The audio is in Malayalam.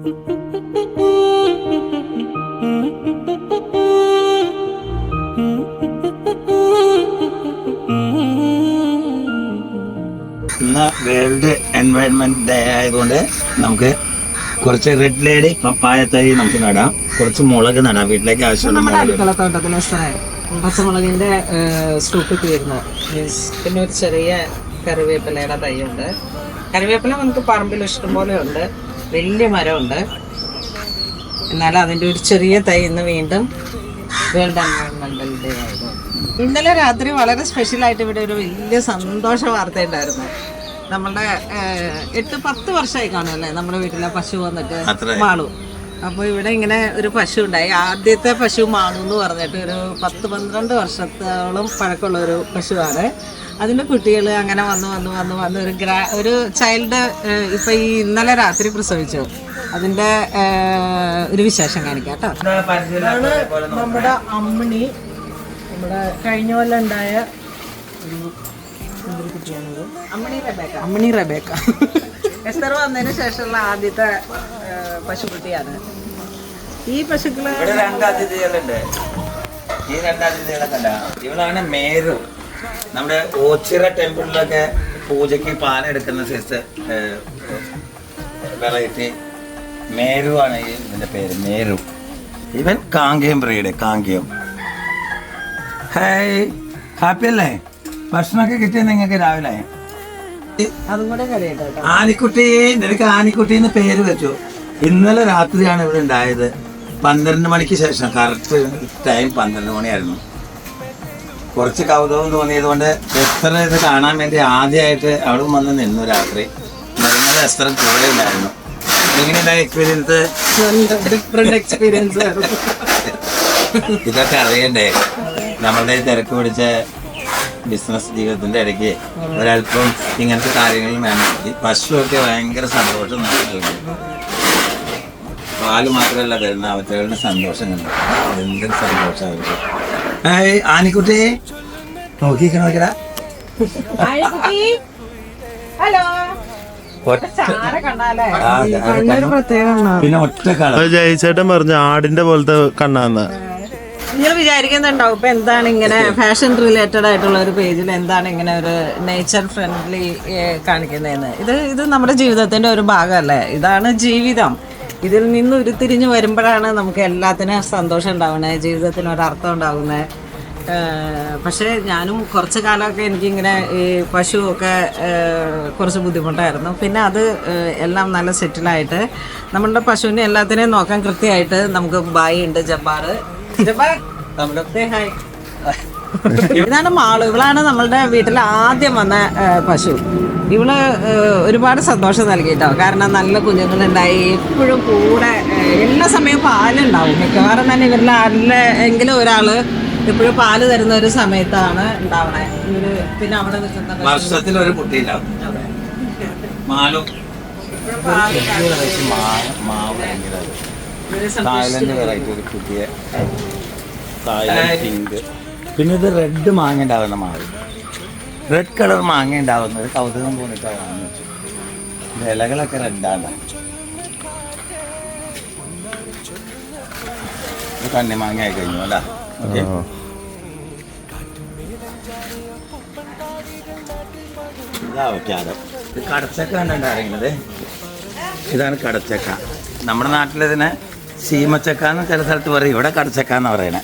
ഇന്ന് വേൾഡ് എൻവയൺമെന്റ് ഡേ ആയതുകൊണ്ട് നമുക്ക് കുറച്ച് റെഡ് ലേഡി പപ്പായ തൈ നമുക്ക് നടാം, കുറച്ച് മുളക് നടാം, വീട്ടിലേക്ക് ആവശ്യമുള്ള പച്ചമുളകിന്റെ സ്റ്റൂപ്പ് തീർന്നു. പിന്നെ ഒരു ചെറിയ കറിവേപ്പിലയുടെ തൈയുണ്ട്. കറിവേപ്പില നമുക്ക് പറമ്പിൽ ഇഷ്ടംപോലെ ഉണ്ട്, വലിയ മരമുണ്ട്. എന്നാൽ അതിൻ്റെ ഒരു ചെറിയ തൈ ഇന്ന് വീണ്ടും വേൾഡ് എൻവയൺമെന്റൽ ഡേ ആയിരുന്നു. ഇന്നലെ രാത്രി വളരെ സ്പെഷ്യലായിട്ട് ഇവിടെ ഒരു വലിയ സന്തോഷ വാർത്ത ഉണ്ടായിരുന്നു. നമ്മളുടെ 8-10 വർഷമായി കാണുമല്ലേ നമ്മുടെ വീട്ടിലെ പശു വന്നിട്ട് മാളു. അപ്പോൾ ഇവിടെ ഇങ്ങനെ ഒരു പശു ഉണ്ടായി. ആദ്യത്തെ പശു മാളു എന്ന് പറഞ്ഞിട്ട് ഒരു 10-12 വർഷത്തോളം പഴക്കമുള്ള ഒരു പശുവാണ്. അതിൻ്റെ കുട്ടികൾ അങ്ങനെ വന്ന് ഒരു ചൈൽഡ് ഇപ്പം ഈ ഇന്നലെ രാത്രി പ്രസവിച്ചു. അതിൻ്റെ ഒരു വിശേഷം കാണിക്കാം കേട്ടോ. നമ്മുടെ അമ്മിണി, നമ്മുടെ കഴിഞ്ഞ കൊല്ലം ഉണ്ടായ അമ്മിണി റബേക്ക എസ്തർ വന്നതിന് ശേഷമുള്ള ആദ്യത്തെ പശുക്കുട്ടിയാണ്. ഈ പശുക്കള് രണ്ട് അതിഥികളുണ്ട്. ഈ രണ്ട് അതിഥികളൊക്കെ ഇവളാണ് മേരു. നമ്മുടെ ഓച്ചിറ ടെമ്പിളിലൊക്കെ പൂജയ്ക്ക് പാലെടുക്കുന്ന സൈസ് വെറൈറ്റി മേരു ആണ് ഇതിന്റെ പേര്, മേരു. ഇവൻ Kangayam breed, Kangayam. Hi, happy അല്ലേ? ഭക്ഷണമൊക്കെ കിട്ടിയത് നിങ്ങൾക്ക് രാവിലെ? അതും കൂടെ കഴിയട്ടോ. ആനിക്കുട്ടി, നിനക്ക് ആനിക്കുട്ടിന്ന് പേര് വെച്ചു. ഇന്നലെ രാത്രിയാണ് ഇവിടെ ഉണ്ടായത്. 12 മണിക്ക് ശേഷം, കറക്റ്റ് ടൈം 12 മണിയായിരുന്നു. കുറച്ച് കൗതുകം തോന്നിയത് കൊണ്ട് എസ്തർ ഇത് കാണാൻ വേണ്ടി ആദ്യമായിട്ട് അവിടെ വന്ന് നിന്നു രാത്രി. മരുന്നത് എസ്തർ കൂടെ ഉണ്ടായിരുന്നു. എങ്ങനെയുണ്ടായ എക്സ്പീരിയൻസ്? Different experience. ഇതൊക്കെ അറിയണ്ടേ, നമ്മളുടെ തിരക്ക് പിടിച്ച ബിസിനസ് ജീവിതത്തിന്റെ ഇടയ്ക്ക് ഒരല്പം ഇങ്ങനത്തെ കാര്യങ്ങൾ വേണം. പശുവൊക്കെ ഭയങ്കര സന്തോഷം നൽകും. പാല് മാത്രമല്ല തരുന്ന അവറ്റകളുടെ സന്തോഷം കണ്ടു. എന്തൊരു സന്തോഷമായിരുന്നു. ആനിക്കുട്ടി നോക്കിക്കണോക്കടാ. പിന്നെ ഒറ്റ കളർ. ജയിച്ചേട്ടൻ പറഞ്ഞു ആടിന്റെ പോലത്തെ കണ്ണാന്ന്. നിങ്ങൾ വിചാരിക്കുന്നുണ്ടാവും ഇപ്പൊ എന്താണ് ഇങ്ങനെ ഫാഷൻ റിലേറ്റഡ് ആയിട്ടുള്ള ഒരു പേജിൽ എന്താണ് ഇങ്ങനെ ഒരു നേച്ചർ ഫ്രണ്ട്ലി കാണിക്കുന്നതെന്ന്. ഇത് നമ്മുടെ ജീവിതത്തിന്റെ ഒരു ഭാഗമല്ലേ? ഇതാണ് ജീവിതം. ഇതിൽ നിന്ന് ഉരുത്തിരിഞ്ഞ് വരുമ്പോഴാണ് നമുക്ക് എല്ലാത്തിനും സന്തോഷം ഉണ്ടാവുന്നത്, ജീവിതത്തിന് ഒരർത്ഥം ഉണ്ടാകുന്നത്. പക്ഷേ ഞാനും കുറച്ച് കാലമൊക്കെ എനിക്കിങ്ങനെ ഈ പശുവൊക്കെ കുറച്ച് ബുദ്ധിമുട്ടായിരുന്നു. പിന്നെ അത് എല്ലാം നല്ല സെറ്റിലായിട്ട് നമ്മളുടെ പശുവിനെ എല്ലാത്തിനെയും നോക്കാൻ കൃത്യമായിട്ട് നമുക്ക് ബായി ഉണ്ട്, ജബ്ബാർ. ഇതാണ് മാളു. ഇവളാണ് നമ്മളുടെ വീട്ടിൽ ആദ്യം വന്ന പശു. ഇവള് ഒരുപാട് സന്തോഷം നൽകിട്ടോ. കാരണം നല്ല കുഞ്ഞുങ്ങളുണ്ടായി, എപ്പോഴും കൂടെ എല്ലാ സമയവും പാലുണ്ടാവും. മിക്കവാറും തന്നെ ഇവരിൽ ആരിലെങ്കിലും ഒരാള് എപ്പോഴും പാല് തരുന്ന ഒരു സമയത്താണ് ഉണ്ടാവണേ. പിന്നെ അവിടെ നിൽക്കുന്ന വർഷത്തിലൊരു കുട്ടിയില്ലാവും. തായ്ലൻഡ് വെറൈറ്റി ഒരു പുതിയ പിങ്ക്. പിന്നെ ഇത് റെഡ് മാങ്ങ ഉണ്ടാവുന്ന മാവ്, റെഡ് കളർ മാങ്ങ ഉണ്ടാവുന്നത് കൗതുകം തോന്നിട്ടാണ് വാങ്ങി വെച്ചു. ഇലകളൊക്കെ റെഡാണ്. ഇത് കണ്ണിമാങ്ങ ആയി കഴിഞ്ഞു അല്ല. ഓക്കെ, ഇതാ വയ്ക്കാതെ. ഇത് കടച്ചക്ക കണ്ടിട്ടുണ്ടായിരുന്നത്. ഇതാണ് കടച്ചക്ക. നമ്മുടെ നാട്ടിലിതിനെ സീമച്ചക്ക എന്ന് ചില സ്ഥലത്ത് പറയും, ഇവിടെ കടച്ചക്ക എന്ന് പറയണേ.